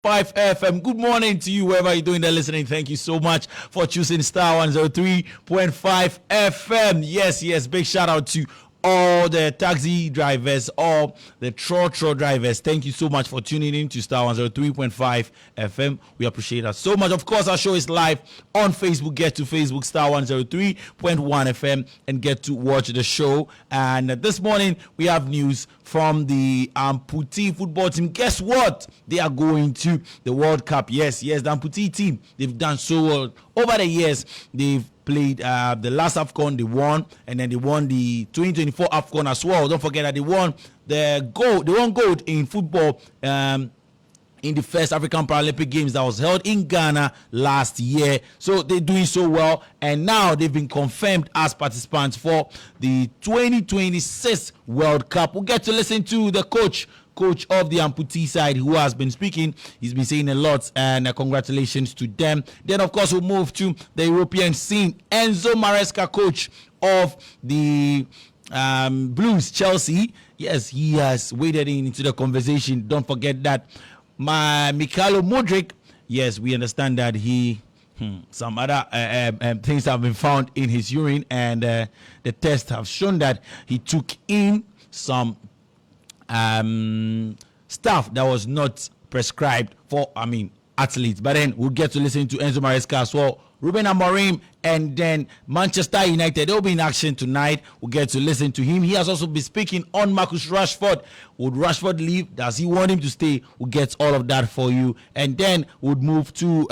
FM. Good morning to you, wherever you're doing that listening. Thank you so much for choosing Starr 103.5 FM. Yes, big shout out to all the taxi drivers, all the trotro drivers. Thank you so much for tuning in to Starr 103.5 FM. We appreciate that so much. Of course, our show is live on Facebook. Get to Facebook, Starr 103.1 FM, and get to watch the show. And this morning, we have news from the amputee football team. Guess what? They are going to the World Cup. Yes, the amputee team. They've done so well over the years. They've played the last AFCON, they won, and then they won the 2024 AFCON as well. Don't forget that they won gold in football in the first African Paralympic Games that was held in Ghana last year. So they're doing so well, and now they've been confirmed as participants for the 2026 World Cup. We'll get to listen to the coach of the amputee side, who has been speaking. He's been saying a lot, and congratulations to them. Then, of course, we'll move to the European scene. Enzo Maresca, coach of the Blues, Chelsea. Yes, he has waded into the conversation. Don't forget that Mikhailo Mudryk. Yes, we understand that some other things have been found in his urine, and the tests have shown that he took in some stuff that was not prescribed for, athletes. But then we'll get to listen to Enzo Maresca as well. Ruben Amorim, and then Manchester United, they'll be in action tonight. We'll get to listen to him. He has also been speaking on Marcus Rashford. Would Rashford leave? Does he want him to stay? We'll get all of that for you. And then we'll move to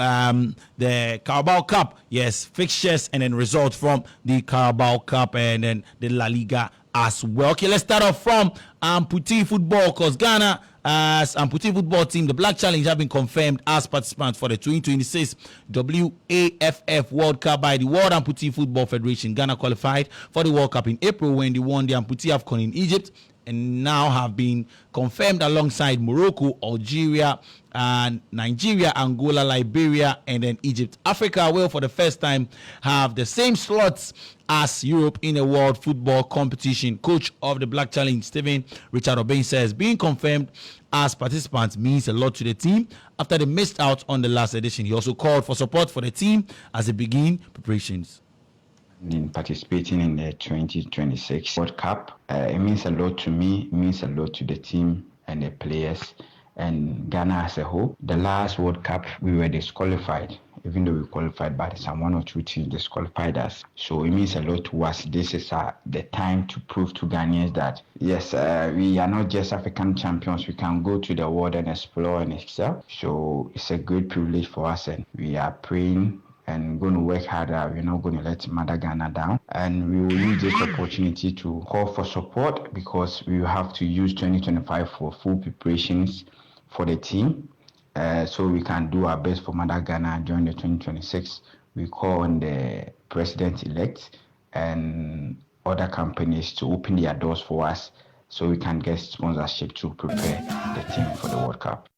the Carabao Cup. Yes, fixtures and then results from the Carabao Cup and then the La Liga as well. Okay, let's start off from amputee football, because Ghana, as amputee football team, the Black Challenge, have been confirmed as participants for the 2026 WAFF World Cup by the World Amputee Football Federation. Ghana qualified for the World Cup in April when they won the amputee AFCON in Egypt, and now have been confirmed alongside Morocco, Algeria, and Nigeria, Angola, Liberia, and then Egypt. Africa will, for the first time, have the same slots as Europe in a world football competition. Coach of the Black Challenge, Stephen Richard Obeng, says being confirmed as participants means a lot to the team after they missed out on the last edition. He also called for support for the team as they begin preparations. In participating in the 2026 World Cup, it means a lot to me, it means a lot to the team and the players and Ghana as a whole. The last World Cup, we were disqualified, even though we qualified, but some one or two teams disqualified us. So it means a lot to us. This is the time to prove to Ghanaians that, yes, we are not just African champions. We can go to the world and explore and excel. So it's a great privilege for us, and we are praying and going to work harder. We're not going to let Mother Ghana down. And we will use this opportunity to call for support, because we will have to use 2025 for full preparations for the team. So we can do our best for Mother Ghana during the 2026. We call on the president-elect and other companies to open their doors for us so we can get sponsorship to prepare the team for the World Cup.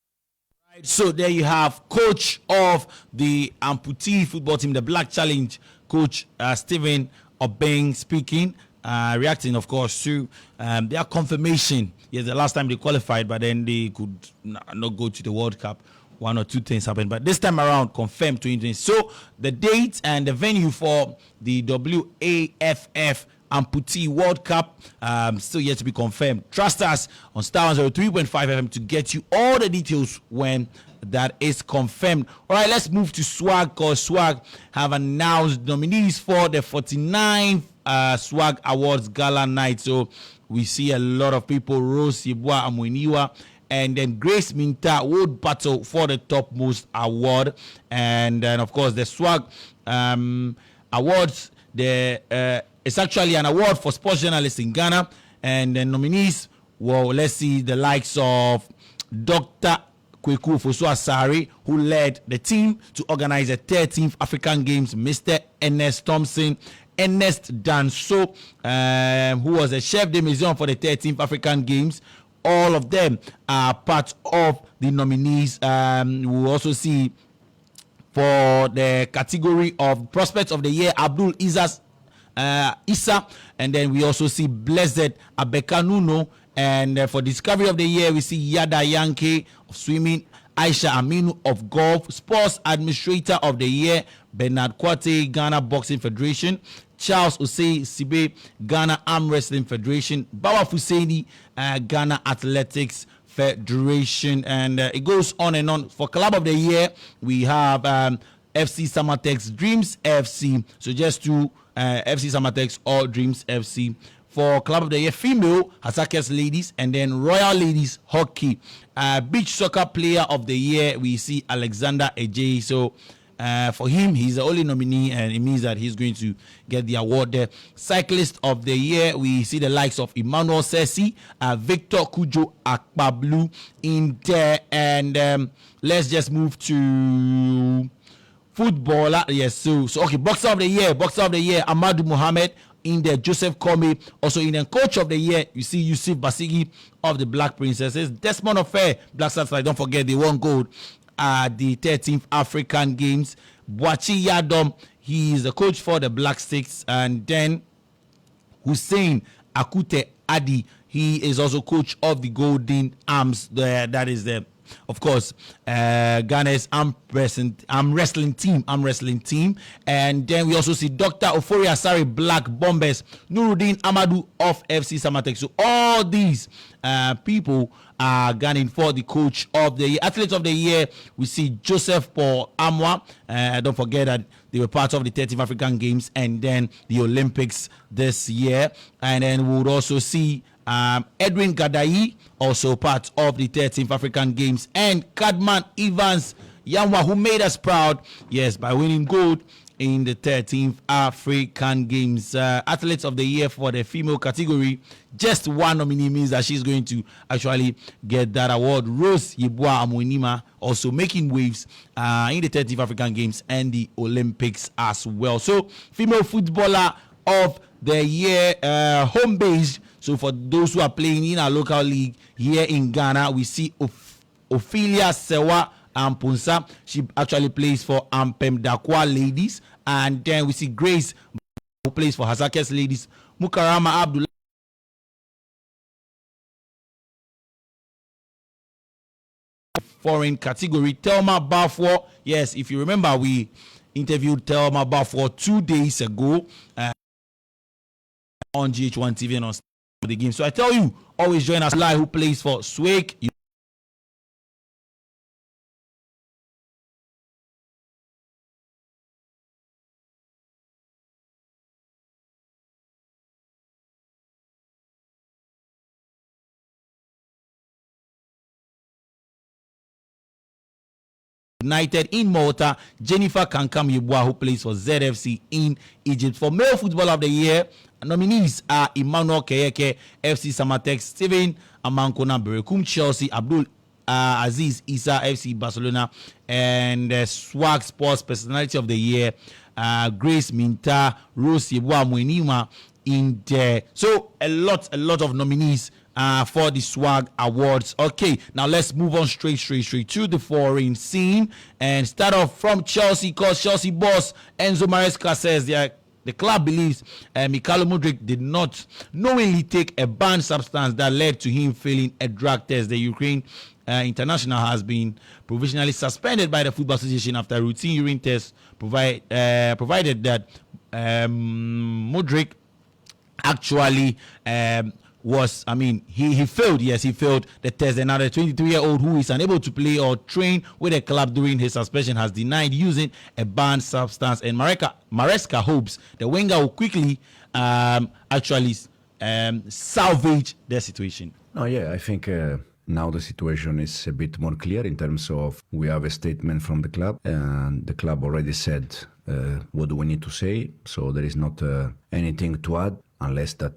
So there you have coach of the amputee football team, the Black Challenge, Coach Stephen Obeng speaking, reacting, of course, to their confirmation. Yes, the last time they qualified, but then they could not go to the World Cup. One or two things happened, but this time around, confirmed 2020. So the date and the venue for the WAFF Amputee World Cup still yet to be confirmed. Trust us on Starr 103.5 FM to get you all the details when that is confirmed. All right, let's move to Swag, because Swag have announced nominees for the 49th Swag Awards Gala night. So we see a lot of people, Rose Yeboah Amweniwa, and then Grace Minta would battle for the topmost award. And then, of course, the Swag Awards, it's actually an award for sports journalists in Ghana. And the nominees, well, let's see the likes of Dr. Kweku Fosu-Asare, who led the team to organize the 13th African Games, Mr. Ernest Thompson, Ernest Danso, who was the chef de mission for the 13th African Games. All of them are part of the nominees. We will also see for the category of Prospects of the Year, Abdul Issa, and then we also see Blessed Abeka Nuno, and for Discovery of the Year, we see Yada Yankee of swimming, Aisha Aminu of golf. Sports Administrator of the Year, Bernard Kwate, Ghana Boxing Federation. Charles Osei Sibe, Ghana Arm Wrestling Federation. Bawa Fusaini, Ghana Athletics Federation. And it goes on and on. For Club of the Year, we have FC Samatex Dreams FC. So just two FC Samatex or Dreams FC. For Club of the Year female, Hasakes Ladies, and then Royal Ladies Hockey. Beach Soccer Player of the Year, we see Alexander Ejay. So for him, he's the only nominee, and it means that he's going to get the award there. Cyclist of the Year, we see the likes of Emmanuel Sessi, Victor Kujo Akpablu in there. And let's just move to footballer. Yes, so okay, Boxer of the Year, Amadou Mohamed. In there, Joseph Comey. Also in the Coach of the Year, you see Yusuf Basigi of the Black Princesses. Desmond Ofe, Black Stars, don't forget, they won gold at the 13th African Games. Boachi Yadom, he is the coach for the Black Sticks. And then Hussein Akute Adi, he is also coach of the Golden Arms. That is the, of course, Ghana's arm wrestling team. And then we also see Dr. Ofori Asari, Black Bombers, Nuruddin Amadou of FC Samatex. So all these people are gunning for the Coach of the Year. Athlete of the Year, we see Joseph Paul Amwa. Don't forget that they were part of the 13th African Games and then the Olympics this year. And then we would also see Edwin Gadai, also part of the 13th African Games, and Kadman Evans Yamwa, who made us proud, yes, by winning gold in the 13th African Games. Athletes of the Year for the female category, just one nominee means that she's going to actually get that award. Rose Yeboah Amoinima also making waves in the 13th African Games and the Olympics as well. So, female footballer of the year, home based. So for those who are playing in our local league here in Ghana, we see Ophelia Sewa Ampunsa. She actually plays for Ampem Dakwa Ladies. And then we see Grace, who plays for Hasakes Ladies. Mukarama Abdullah, foreign category. Thelma Balfour. Yes, if you remember, we interviewed Thelma Balfour 2 days ago on GH1 TV and on the game. So I tell you, always join us live, who plays for Swake United in Malta. Jennifer Kankam Yeboah, who plays for ZFC in Egypt. For male footballer of the year, nominees are Emmanuel Keyeke, FC Samatex, Steven Amankona Berekum, Chelsea, Abdul Aziz Isa, FC Barcelona, and Swag Sports Personality of the Year, Grace Minta, Rose Yeboah Mwenima in there. So a lot of nominees for the Swag Awards. Okay, now let's move on straight to the foreign scene and start off from Chelsea, because Chelsea boss Enzo Maresca says the club believes Mikhailo Mudryk did not knowingly take a banned substance that led to him failing a drug test. The Ukraine international has been provisionally suspended by the Football Association after a routine urine test provided that Mudryk actually he failed. Yes, he failed the test. Another 23-year-old who is unable to play or train with the club during his suspension has denied using a banned substance, and Maresca hopes the winger will quickly salvage the situation. No, yeah, I think now the situation is a bit more clear in terms of we have a statement from the club, and the club already said what do we need to say, so there is not anything to add unless that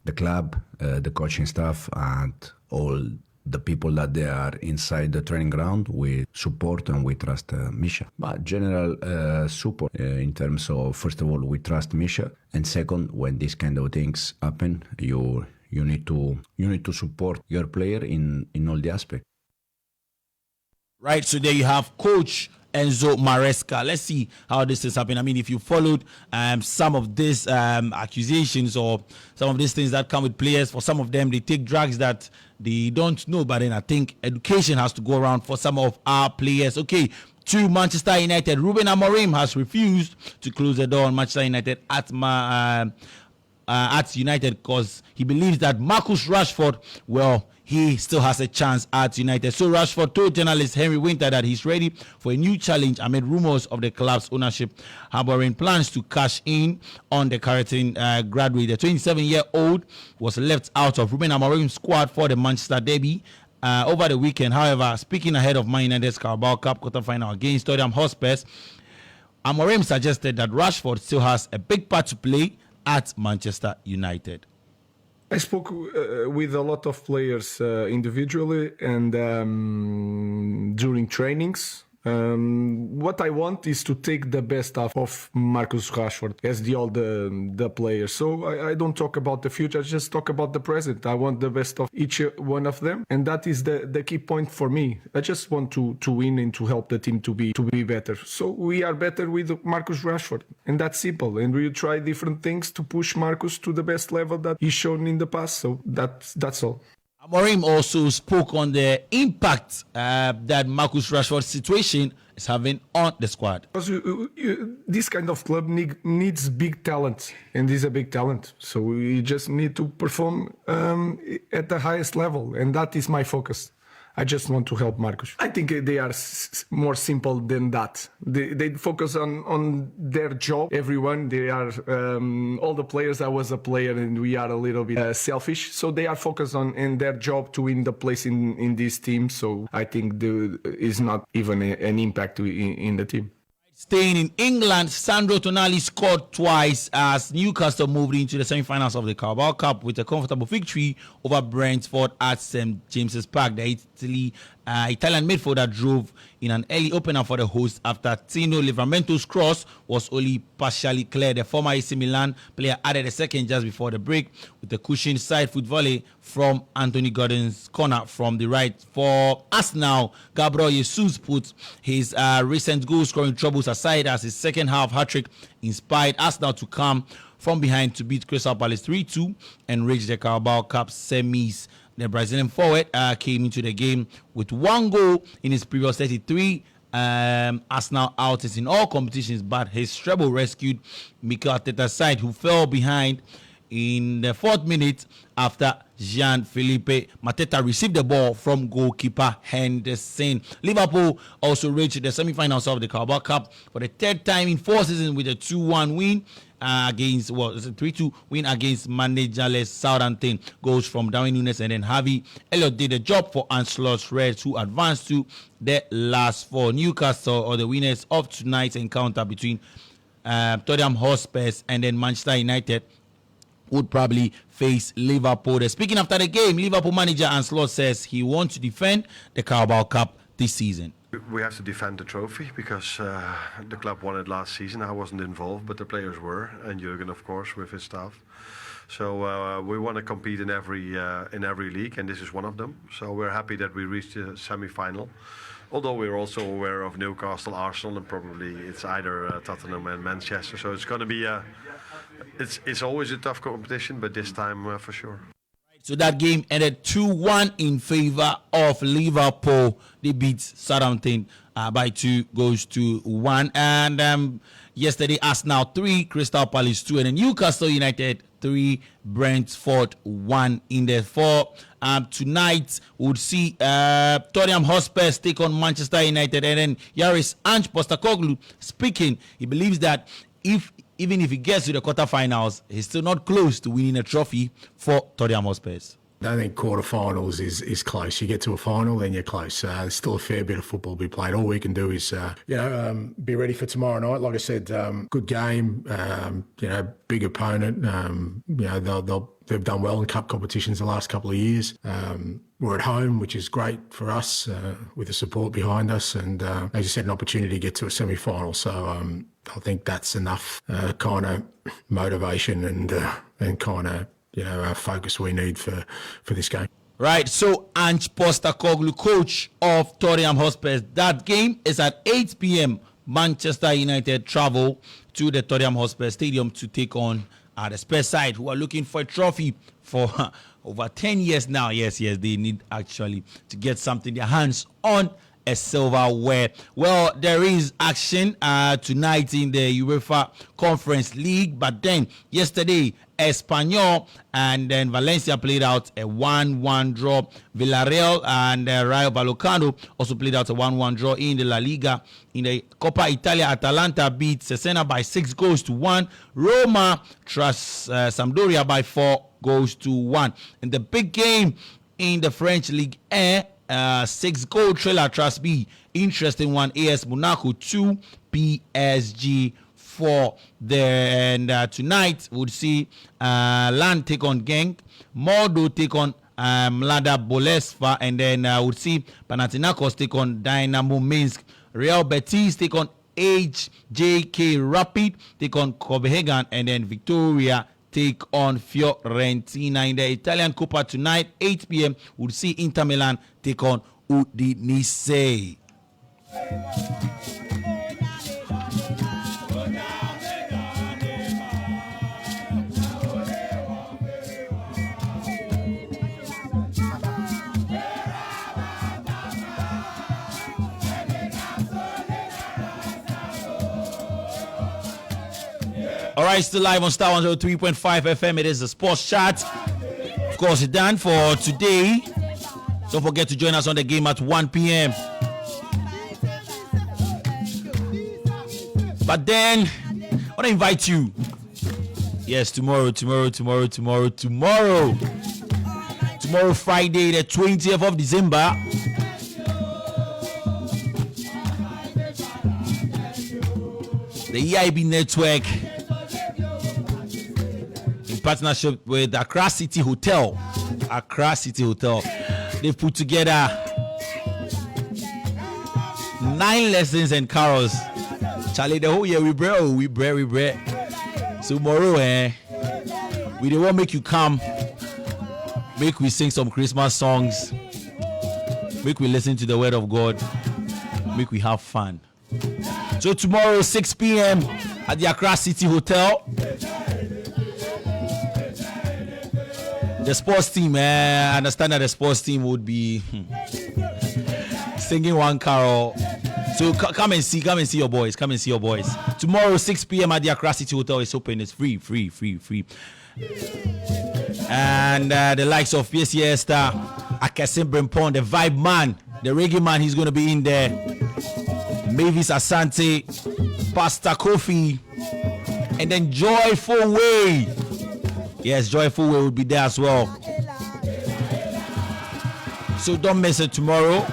the club, the coaching staff, and all the people that they are inside the training ground, we support and we trust Misha. But general support in terms of, first of all, we trust Misha, and second, when these kind of things happen, you need to support your player in all the aspects. Right, so there you have Coach Enzo Maresca. Let's see how this is happening. I mean, if you followed some of these accusations or some of these things that come with players, for some of them, they take drugs that they don't know. But then I think education has to go around for some of our players. Okay, to Manchester United, Ruben Amorim has refused to close the door on Manchester United at United because he believes that Marcus Rashford, well, he still has a chance at United. So Rashford told journalist Henry Winter that he's ready for a new challenge amid rumors of the club's ownership harboring plans to cash in on the Carrington graduate. The 27-year-old was left out of Ruben Amorim's squad for the Manchester derby over the weekend. However, speaking ahead of Man United's Carabao Cup quarter-final against Tottenham Hotspur, Amorim suggested that Rashford still has a big part to play at Manchester United. I spoke with a lot of players individually and during trainings. What I want is to take the best of Marcus Rashford as the players. So I don't talk about the future, I just talk about the present. I want the best of each one of them, and that is the key point for me. I just want to win and to help the team to be better. So we are better with Marcus Rashford, and that's simple. And we try different things to push Marcus to the best level that he's shown in the past. So that's all. Amorim also spoke on the impact that Marcus Rashford's situation is having on the squad. Because this kind of club needs big talent, and he's a big talent. So we just need to perform at the highest level, and that is my focus. I just want to help Marcus. I think they are more simple than that. They focus on their job. Everyone, they are all the players. I was a player, and we are a little bit selfish. So they are focused on their job to win the place in this team. So I think there is not even an impact in the team. Staying in England, Sandro Tonali scored twice as Newcastle moved into the semi-finals of the Carabao Cup with a comfortable victory over Brentford at St James's Park. The Italian midfielder drove in an early opener for the hosts after Tino Livramento's cross was only partially cleared. The former AC Milan player added a second just before the break with a cushioned side foot volley from Anthony Gordon's corner from the right. For Arsenal, Gabriel Jesus put his recent goal-scoring troubles aside as his second half hat-trick inspired Arsenal to come from behind to beat Crystal Palace 3-2 and reach the Carabao Cup semis. The Brazilian forward came into the game with one goal in his previous 33 Arsenal outings in all competitions, but his treble rescued Mikel Arteta's side, who fell behind in the 4th minute after Jean-Philippe Mateta received the ball from goalkeeper Henderson. Liverpool also reached the semi-finals of the Carabao Cup for the 3rd time in 4 seasons with a 2-1 win against, it's a 3-2 win against managerless Southampton. Goals from Darwin Núñez and then Harvey Elliott did the job for Ancelotti Reds, who advanced to the last 4. Newcastle are the winners of tonight's encounter between Tottenham Hotspur and then Manchester United would probably face Liverpool. Speaking after the game, Liverpool manager Ancelotti says he wants to defend the Carabao Cup this season. We have to defend the trophy because the club won it last season. I wasn't involved, but the players were, and Jurgen, of course, with his staff. So we want to compete in every league, and this is one of them. So we're happy that we reached the semi-final. Although we're also aware of Newcastle, Arsenal, and probably it's either Tottenham and Manchester. So it's going to be it's always a tough competition, but this time for sure. So that game ended 2-1 in favor of Liverpool. They beat Southampton by 2-1. And yesterday, Arsenal 3, Crystal Palace 2, and then Newcastle United 3, Brentford 1 in the 4. Tonight, we'll see Tottenham Hotspur take on Manchester United. And then Yaris Ange Postecoglou speaking. He believes that even if he gets to the quarterfinals, he's still not close to winning a trophy for Tottenham Hotspur. I think quarterfinals is close. You get to a final, then you're close. There's still a fair bit of football to be played. All we can do is, be ready for tomorrow night. Like I said, good game. Big opponent. They've done well in cup competitions the last couple of years. We're at home, which is great for us with the support behind us, and as you said, an opportunity to get to a semi-final. So I think that's enough kind of motivation and kind of focus we need for this game. Right, so Ange Postecoglou, coach of Tottenham Hotspur. That game is at 8 p.m. Manchester United travel to the Tottenham Hotspur Stadium to take on the Spurs side, who are looking for a trophy for over 10 years now. Yes, they need actually to get something, their hands on a silverware. Well, there is action tonight in the UEFA Conference League, but then yesterday, Espanyol and then Valencia played out a 1-1 draw. Villarreal and Rayo Vallecano also played out a 1-1 draw in the La Liga. In the Coppa Italia, Atalanta beat Cesena by 6-1. Roma trusts Sampdoria by 4-1. In the big game in the French Ligue 1, 6-goal trailer, trust me, interesting one. AS Monaco 2, PSG 4 there. And tonight we'll see Land take on Genk, Mordo take on Mlada Bolesva, and then we'll see Panathinaikos take on Dynamo Minsk, Real Betis take on HJK Rapid, take on Copenhagen, and then Victoria take on Fiorentina. In the Italian Coppa tonight, 8 p.m., we'll see Inter Milan take on Udinese. All right, still live on Star 103.5 FM. It is the Sports Chat. Of course, it's done for today. Don't forget to join us on the game at 1 p.m. But then, I want to invite you. Yes, tomorrow, Friday, the 20th of December. The EIB Network, partnership with Accra City Hotel. They've put together 9 lessons and carols. Charlie, the whole year we bread. So tomorrow, we don't want to make you come. Make we sing some Christmas songs. Make we listen to the word of God. Make we have fun. So tomorrow, 6 p.m. at the Accra City Hotel. The sports team, I understand that the sports team would be singing one carol. So come and see your boys. Tomorrow, 6 p.m. at the Accra City Hotel. It's open. It's free. And the likes of PCS Starr, Akasim Brempon, the vibe man, the reggae man, he's going to be in there. Mavis Asante, Pastor Kofi, and then Joyful Way. Yes, Joyful Way will be there as well. So don't miss it tomorrow,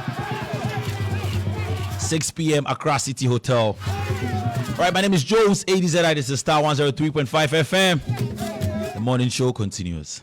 6 p.m. Accra City Hotel. All right, my name is Jones, ADZI. This is Star 103.5 FM. The morning show continues.